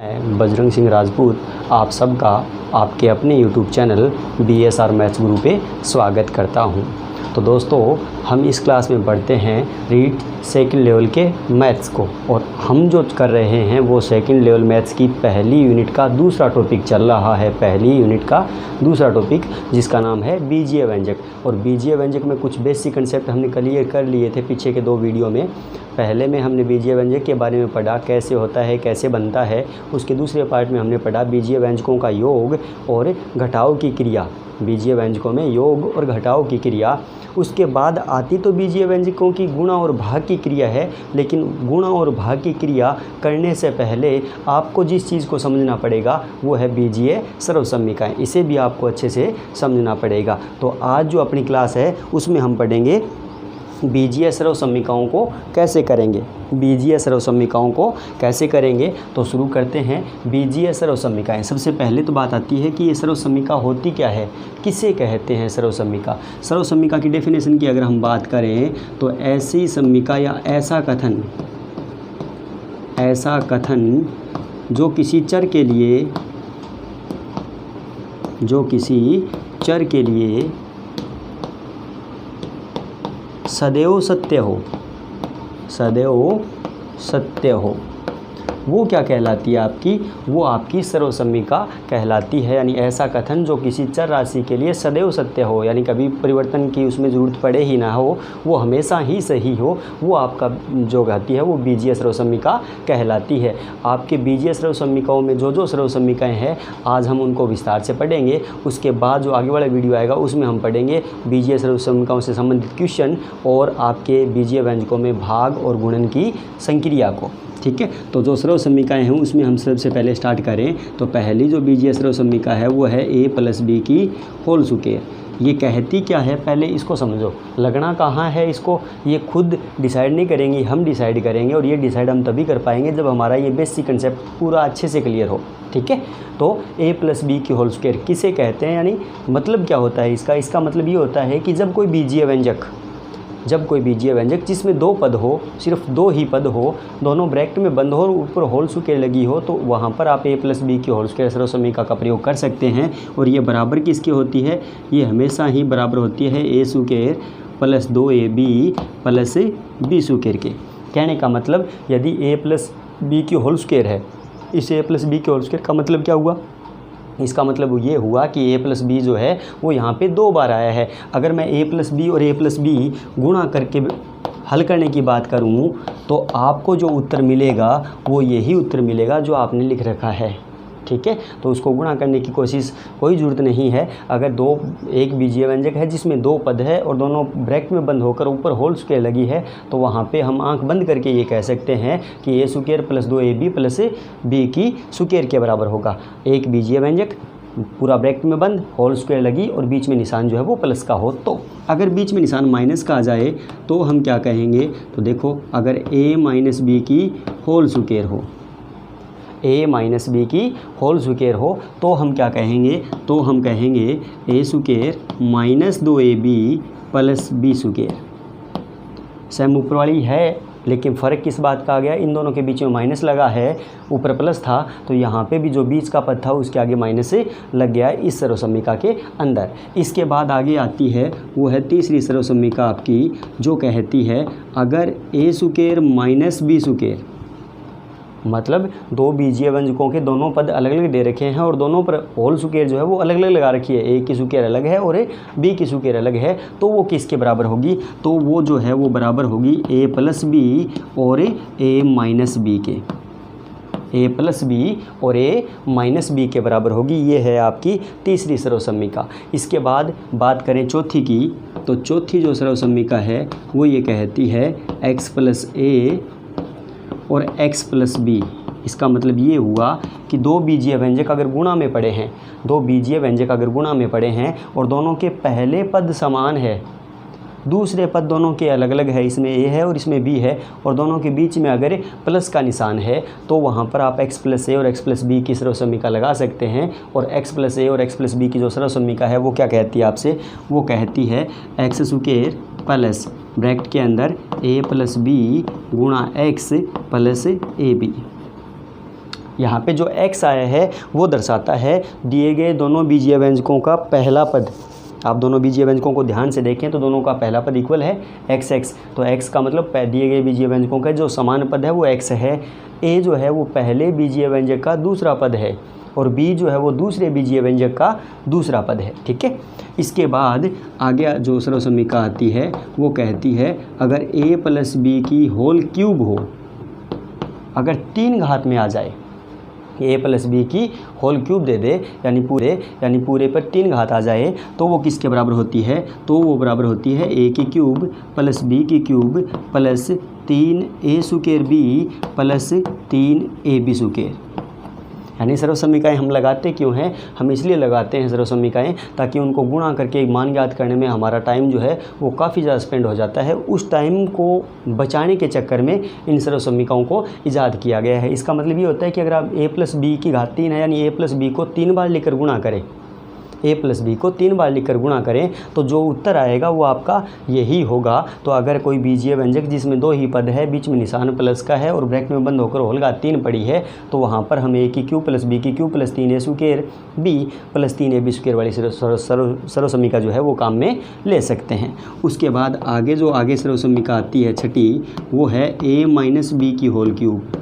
मैं बजरंग सिंह राजपूत आप सबका आपके अपने YouTube चैनल BSR मैथ्स गुरु पे स्वागत करता हूं। तो दोस्तों, हम इस क्लास में पढ़ते हैं रीड सेकंड लेवल के मैथ्स को, और हम जो कर रहे हैं वो सेकंड लेवल मैथ्स की पहली यूनिट का दूसरा टॉपिक चल रहा है। पहली यूनिट का दूसरा टॉपिक जिसका नाम है बीजीय व्यंजक। और बीजीय व्यंजक में कुछ बेसिक कंसेप्ट हमने क्लियर कर लिए थे पीछे के दो वीडियो में। पहले में हमने बीजीय व्यंजक के बारे में पढ़ा, कैसे होता है, कैसे बनता है। उसके दूसरे पार्ट में हमने पढ़ा बीजीय व्यंजकों का योग और घटाव की क्रिया, बीजीय व्यंजकों में योग और घटाव की क्रिया। उसके बाद आती तो बीजीय व्यंजकों की गुणा और भाग की क्रिया है, लेकिन गुणा और भाग की क्रिया करने से पहले आपको जिस चीज़ को समझना पड़ेगा वो है बीजीय सर्वसम्मिकाएं। इसे भी आपको अच्छे से समझना पड़ेगा। तो आज जो अपनी क्लास है उसमें हम पढ़ेंगे बीजीय सर्वसम्मिकाओं को कैसे करेंगे। बीजीय सर्वसम्मिकाओं को कैसे करेंगे तो शुरू करते हैं। बीजीय सर्वसम्मिकाएं, सबसे पहले तो बात आती है कि ये सर्वसम्मिका होती क्या है, किसे कहते हैं सर्वसम्मिका। सर्वसम्मिका की डेफिनेशन की अगर हम बात करें तो ऐसी सम्मिका या ऐसा कथन जो किसी चर के लिए सदैव सत्य हो, वो क्या कहलाती है आपकी, वो आपकी सर्वसम्मिका कहलाती है। यानी ऐसा कथन जो किसी चर राशि के लिए सदैव सत्य हो, यानी कभी परिवर्तन की उसमें ज़रूरत पड़े ही ना हो, वो हमेशा ही सही हो, वो आपका जो कहती है वो बीजीय सर्वसम्मिका कहलाती है। आपके बीजीय सर्वसम्मिकाओं में जो सर्वसम्मिकाएं हैं आज हम उनको विस्तार से पढ़ेंगे। उसके बाद जो आगे वाला वीडियो आएगा उसमें हम पढ़ेंगे बीजीय सर्वसम्मिकाओं से संबंधित क्वेश्चन और आपके बीजीय व्यंजकों में भाग और गुणन की संक्रिया को। ठीक है, तो जो सर्वसम्मिकाएं हैं उसमें हम सबसे पहले स्टार्ट करें तो पहली जो बीजीय सर्वसम्मिका है वो है a + b की होल स्क्वायर। ये कहती क्या है पहले इसको समझो। लगना कहाँ है इसको, ये खुद डिसाइड नहीं करेंगे, हम डिसाइड करेंगे। और ये डिसाइड हम तभी कर पाएंगे जब हमारा ये बेसिक कंसेप्ट पूरा अच्छे से क्लियर हो। ठीक है, तो a + b की होल स्क्वायर किसे कहते हैं, यानी मतलब क्या होता है इसका मतलब ये होता है कि जब कोई बीजीय व्यंजक जिसमें दो पद हो, सिर्फ दो ही पद हो, दोनों ब्रैकेट में बंद हो और ऊपर होल स्क्वायर लगी हो, तो वहाँ पर आप a + b की होल स्क्वायर सर्वसम्मिका का प्रयोग कर सकते हैं। और ये बराबर किसकी होती है, ये हमेशा ही बराबर होती है a square + 2ab + b square के। कहने का मतलब यदि a + b की होल स्क्वायर है, इस a + b की होल स्क्वायर का मतलब क्या हुआ, इसका मतलब ये हुआ कि a + b जो है वो यहाँ पे दो बार आया है। अगर मैं a + b और a + b गुणा करके हल करने की बात करूँ तो आपको जो उत्तर मिलेगा वो यही उत्तर मिलेगा जो आपने लिख रखा है। ठीक है, तो उसको गुणा करने की कोई ज़रूरत नहीं है। अगर एक बीजीय व्यंजक है जिसमें दो पद है और दोनों ब्रैकेट में बंद होकर ऊपर होल स्क्वायर लगी है, तो वहाँ पे हम आंख बंद करके ये कह सकते हैं कि a स्क्वायर + 2ab + b की स्क्वायर के बराबर होगा। एक बीजीय व्यंजक पूरा ब्रैकेट में बंद, होल स्क्वायर लगी और बीच में निशान जो है वो प्लस का हो। तो अगर बीच में निशान माइनस का आ जाए तो हम क्या कहेंगे, तो देखो अगर a - b की होल स्क्वायर हो, a - b की होल स्क्वायर हो तो हम क्या कहेंगे, तो हम कहेंगे a square - 2ab + b square. Same ऊपर वाली है, लेकिन फ़र्क किस बात का आ गया, इन दोनों के बीच में माइनस लगा है, ऊपर प्लस था, तो यहाँ पे भी जो बीच का पद था उसके आगे माइनस से लग गया है इस सर्वसम्मिका के अंदर। इसके बाद आगे आती है वो है तीसरी सर्वसम्मिका आपकी, जो कहती है अगर a स्क्वायर - b स्क्वायर, मतलब दो बीजीय व्यंजकों के दोनों पद अलग अलग दे रखे हैं और दोनों पर होल स्क्वायर जो है वो अलग अलग लगा रखी है, a की स्क्वायर अलग है और b की स्क्वायर अलग है, तो वो किसके बराबर होगी, तो वो जो है वो बराबर होगी a + b और a - b के। a + b और a - b के बराबर होगी। ये है आपकी तीसरी सर्वसम्मिका। इसके बाद बात करें चौथी की, तो चौथी जो सर्वसम्मिका है वो ये कहती है x + a और x + b। इसका मतलब ये हुआ कि दो बीजीय व्यंजक अगर गुणा में पड़े हैं और दोनों के पहले पद समान है, दूसरे पद दोनों के अलग अलग है, इसमें a है और इसमें b है, और दोनों के बीच में अगर प्लस का निशान है तो वहाँ पर आप x + a और x + b की सर्वसम्मिका लगा सकते हैं। और x + a और x + b की जो सर्वसम्मिका है वो क्या कहती है आपसे, वो कहती है x स्क्वायर प्लस ब्रैकेट के अंदर a + b गुणा x + ab। यहाँ पे जो x आया है वो दर्शाता है दिए गए दोनों बीजीय व्यंजकों का पहला पद। आप दोनों बीजीय व्यंजकों को ध्यान से देखें तो दोनों का पहला पद इक्वल है x। तो x का मतलब दिए गए बीजीय व्यंजकों का जो समान पद है वो x है। a जो है वो पहले बीजीय व्यंजक का दूसरा पद है और b जो है वो दूसरे बीजीय व्यंजक का दूसरा पद है। ठीक है, इसके बाद आगे जो सर्वसम्मिका आती है वो कहती है अगर a प्लस बी की होल क्यूब हो, अगर 3 घात में आ जाए, a प्लस बी की होल क्यूब दे दे यानी पूरे पर 3 घात आ जाए तो वो किसके बराबर होती है? तो वो बराबर होती है a की क्यूब प्लस b की cube plus 3a square b plus 3ab square. यानी सर्वसम्मिकाएँ हम लगाते क्यों हैं? हम इसलिए लगाते हैं सर्वसम्मिकाएँ ताकि उनको गुणा करके एक मान ज्ञात करने में हमारा टाइम जो है वो काफ़ी ज़्यादा स्पेंड हो जाता है। उस टाइम को बचाने के चक्कर में इन सर्वसम्मिकाओं को ईजाद किया गया है। इसका मतलब ये होता है कि अगर आप a प्लस बी की घात 3 है यानी a प्लस बी को 3 बार लिखकर गुणा करें, a प्लस बी को 3 बार लिखकर गुणा करें तो जो उत्तर आएगा वो आपका यही होगा। तो अगर कोई बीजीय व्यंजक जिसमें 2 ही पद है, बीच में निशान प्लस का है और ब्रैकेट में बंद होकर होल घात 3 पड़ी है तो वहाँ पर हम a की क्यूब प्लस b की cube plus 3a square b plus 3ab square वाली सर्वसम्मिका जो है वो काम में ले सकते हैं। उसके बाद आगे सर्वसम्मिका आती है छठी, वो है a माइनस बी की होल क्यूब।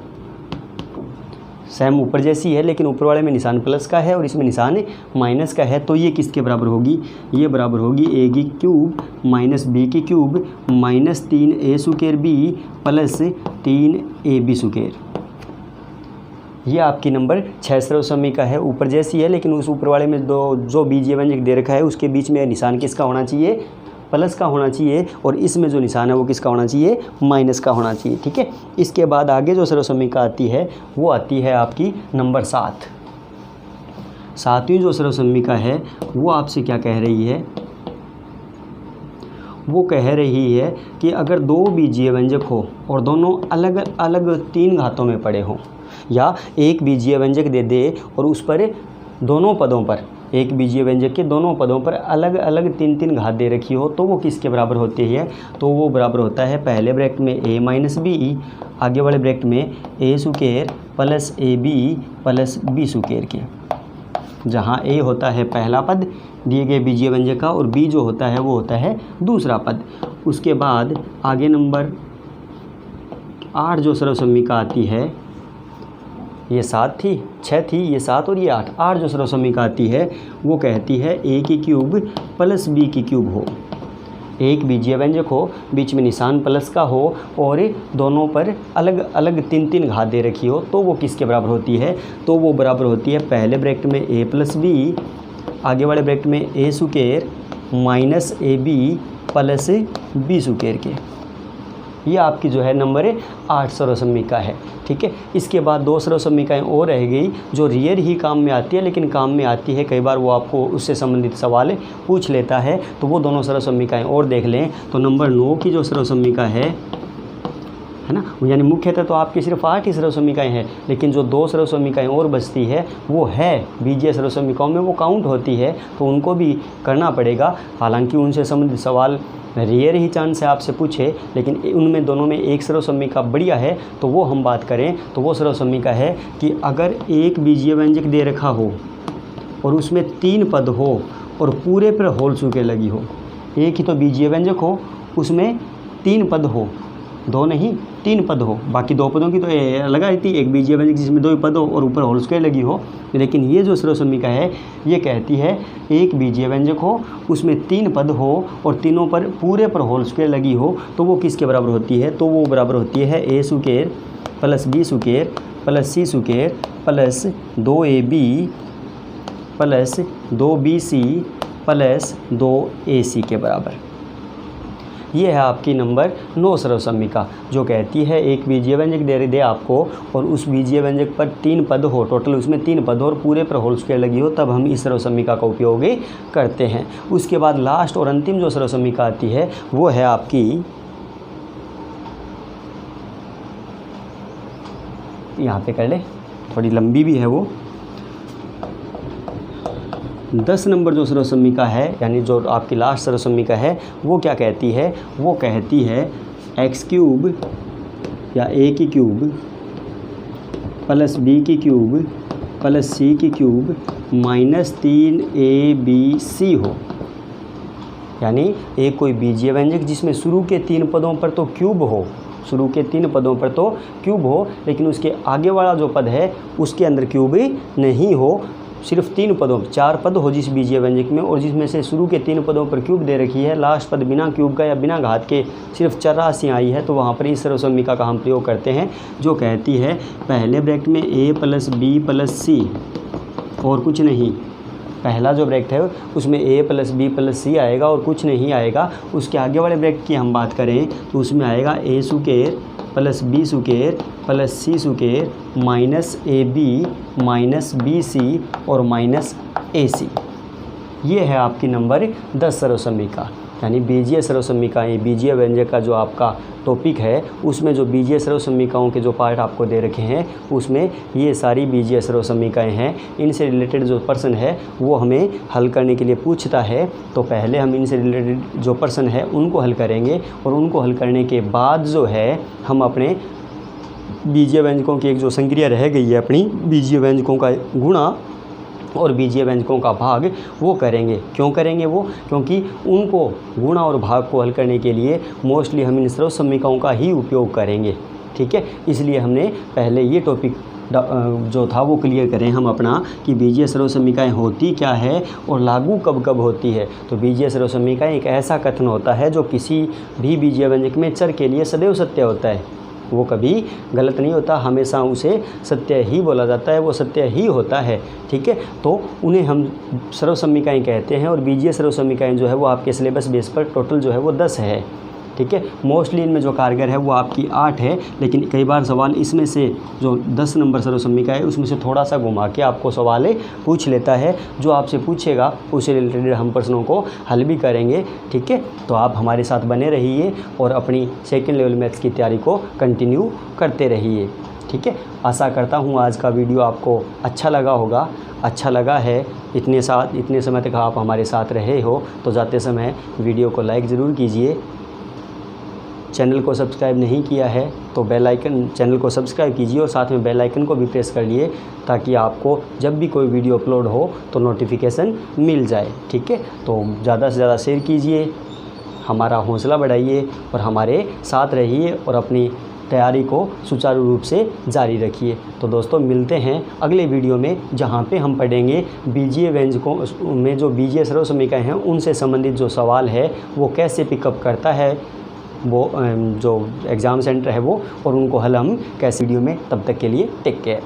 सेम ऊपर जैसी है लेकिन ऊपर वाले में निशान प्लस का है और इसमें निशान माइनस का है। तो ये किसके बराबर होगी? ये बराबर होगी a की क्यूब माइनस b की cube minus 3a square b plus 3ab square. ये आपकी नंबर 6 सर्वसम्मिका है, ऊपर जैसी है लेकिन उस ऊपर वाले में जो बीजीय व्यंजक दे रखा है उसके बीच में निशान किसका होना चाहिए? प्लस का होना चाहिए और इसमें जो निशान है वो किसका होना चाहिए? माइनस का होना चाहिए। ठीक है, इसके बाद आगे जो सर्वसम्मिका आती है वो आती है आपकी नंबर 7। 7वीं जो सर्वसम्मिका है वो आपसे क्या कह रही है? वो कह रही है कि अगर 2 बीजीय व्यंजक हो और दोनों अलग अलग 3 घातों में पड़े हों, या एक बीजीय व्यंजक दे दे और उस पर दोनों पदों पर, एक बीजीय व्यंजक के दोनों पदों पर अलग अलग 3 घात दे रखी हो तो वो किसके बराबर होती है? तो वो बराबर होता है पहले ब्रैकेट में a माइनस बी, आगे वाले ब्रैकेट में a square plus ab plus b square के, जहाँ a होता है पहला पद दिए गए बीजीय व्यंजक का और b जो होता है वो होता है दूसरा पद। उसके बाद आगे नंबर 8 जो सर्वसम्मिका आती है, ये 7 थी, 6 थी, ये 7 और ये 8 जो सर्वसम्मिका आती है वो कहती है a की क्यूब प्लस b की क्यूब हो। एक बीजीय व्यंजक हो, बीच में निशान प्लस का हो और दोनों पर अलग अलग 3 घात दे रखी हो तो वो किसके बराबर होती है? तो वो बराबर होती है पहले ब्रैकेट में a प्लस बी, आगे वाले ब्रैकेट में a square minus ab plus b square के। ये आपकी जो है नंबर 8 सर्वसम्मिका है। ठीक है, इसके बाद 2 सर्वसम्मिकाएँ और रह गई जो रियर ही काम में आती है, लेकिन काम में आती है कई बार वो आपको उससे संबंधित सवाल पूछ लेता है, तो वो दोनों सर्वसम्मिकाएँ और देख लें। तो नंबर 9 की जो सर्वसम्मिका है ना, यानी मुख्यतः तो आपकी सिर्फ 8 ही सर्वसम्मिकाएँ हैं, लेकिन जो 2 सर्वसम्मिकाएँ और बचती है वो है बीजीय सर्वसम्मिकाओं में वो काउंट होती है, तो उनको भी करना पड़ेगा। हालांकि उनसे संबंधित सवाल रेयर ही चांस से आपसे पूछे, लेकिन उनमें दोनों में एक सर्वसम्मिका बढ़िया है तो वो हम बात करें तो वो सर्वसम्मिका है कि अगर एक बीजीय व्यंजक दे रखा हो और उसमें 3 पद हो और पूरे पर होल स्क्वायर लगी हो, एक ही तो बीजीय व्यंजक हो उसमें 3 पद हो, 2 नहीं 3 पद हो, बाकी 2 पदों की तो लगा रहती, एक बीजीय व्यंजक जिसमें 2 पद हो और ऊपर होल स्क्वायर लगी हो। लेकिन ये जो सर्वसम्मिका है ये कहती है एक बीजीय व्यंजक हो उसमें 3 पद हो और तीनों पर पूरे पर होल स्क्वायर लगी हो तो वो किसके बराबर होती है? तो वो बराबर होती है a square plus b square plus c square plus 2ab plus 2bc plus 2ac के बराबर। ये है आपकी नंबर 9 सर्वसम्मिका जो कहती है एक बीजीय व्यंजक दे आपको और उस बीजीय व्यंजक पर 3 पद हो, टोटल उसमें 3 पद हो और पूरे पर होल स्क्वायर लगी हो, तब हम इस सर्वसम्मिका का उपयोग करते हैं। उसके बाद लास्ट और अंतिम जो सर्वसम्मिका आती है वो है आपकी, यहाँ पे कर ले, थोड़ी लंबी भी है वो, 10 नंबर जो सर्वसम्मिका है यानी जो आपकी लास्ट सर्वसम्मिका है वो क्या कहती है? वो कहती है x क्यूब या a की क्यूब प्लस बी की क्यूब प्लस सी की क्यूब माइनस 3abc हो, यानी एक कोई बीजीय व्यंजक जिसमें शुरू के 3 पदों पर तो क्यूब हो, शुरू के 3 पदों पर तो क्यूब हो, लेकिन उसके आगे वाला जो पद है उसके अंदर क्यूब नहीं हो, सिर्फ 3 पदों 4 पद हो जिस बीजीय व्यंजक में, और जिसमें से शुरू के 3 पदों पर क्यूब दे रखी है, लास्ट पद बिना क्यूब का या बिना घात के सिर्फ चर राशि आई है, तो वहाँ पर इस सर्वसम्मिका का हम प्रयोग करते हैं जो कहती है पहले ब्रैकेट में a प्लस बी प्लस सी और कुछ नहीं। पहला जो ब्रैकेट है उसमें a प्लस बी प्लस सी आएगा और कुछ नहीं आएगा। उसके आगे वाले ब्रैकेट की हम बात करें तो उसमें आएगा a square plus B square plus C square minus ab minus bc और माइनस ac। ये है आपकी नंबर 10 सर्वसम्मिका, यानी बीजीय सर्वसम्मिकाएँ, बीजीय व्यंजक का जो आपका टॉपिक है उसमें जो बीजीय सर्वसम्मिकाओं के जो पार्ट आपको दे रखे हैं उसमें ये सारी बीजीय सर्वसम्मिकाएँ हैं। इनसे रिलेटेड जो प्रश्न है वो हमें हल करने के लिए पूछता है, तो पहले हम इनसे रिलेटेड जो प्रश्न है उनको हल करेंगे और उनको हल करने के बाद जो है हम अपने बीजीय व्यंजकों की एक जो संक्रिया रह गई है अपनी बीजीय व्यंजकों का गुणा और बीजीय व्यंजकों का भाग वो करेंगे। क्यों करेंगे वो? क्योंकि उनको गुणा और भाग को हल करने के लिए मोस्टली हम इन सर्वसम्मिकाओं का ही उपयोग करेंगे, ठीक है। इसलिए हमने पहले ये टॉपिक जो था वो क्लियर करें हम अपना कि बीजीय सर्वसम्मिकाएँ होती क्या है और लागू कब कब होती है। तो बीजीय सर्वसम्मिकाएँ एक ऐसा कथन होता है जो किसी भी बीजीय व्यंजक में चर के लिए सदैव सत्य होता है, वो कभी गलत नहीं होता, हमेशा उसे सत्य ही बोला जाता है, वो सत्य ही होता है, ठीक है। तो उन्हें हम सर्वसम्मिकाएँ कहते हैं और बीजीय सर्वसम्मिकाएँ जो है वो आपके सिलेबस बेस पर टोटल जो है वो 10 है, ठीक है। मोस्टली इनमें जो कारगर है वो आपकी 8 है, लेकिन कई बार सवाल इसमें से जो 10 नंबर सर्वसम्मिका है उसमें से थोड़ा सा घुमा के आपको सवाल पूछ लेता है। जो आपसे पूछेगा उससे रिलेटेड हम प्रश्नों को हल भी करेंगे, ठीक है। तो आप हमारे साथ बने रहिए और अपनी सेकेंड लेवल मैथ्स की तैयारी को कंटिन्यू करते रहिए, ठीक है। आशा करता हूँ आज का वीडियो आपको अच्छा लगा होगा। अच्छा लगा है, इतने समय तक आप हमारे साथ रहे हो तो जाते समय वीडियो को लाइक ज़रूर कीजिए। चैनल को सब्सक्राइब नहीं किया है तो बेल आइकन चैनल को सब्सक्राइब कीजिए और साथ में बेल आइकन को भी प्रेस कर लिए ताकि आपको जब भी कोई वीडियो अपलोड हो तो नोटिफिकेशन मिल जाए, ठीक है। तो ज़्यादा से ज़्यादा शेयर कीजिए, हमारा हौसला बढ़ाइए और हमारे साथ रहिए और अपनी तैयारी को सुचारू रूप से जारी रखिए। तो दोस्तों मिलते हैं अगले वीडियो में जहाँ पे हम पढ़ेंगे बीजीय व्यंजकों में जो बीजीय सर्वसम्मिकाएँ हैं उनसे संबंधित जो सवाल है वो कैसे पिकअप करता है वो जो एग्ज़ाम सेंटर है वो, और उनको हल हम कैसे वीडियो में। तब तक के लिए टेक केयर।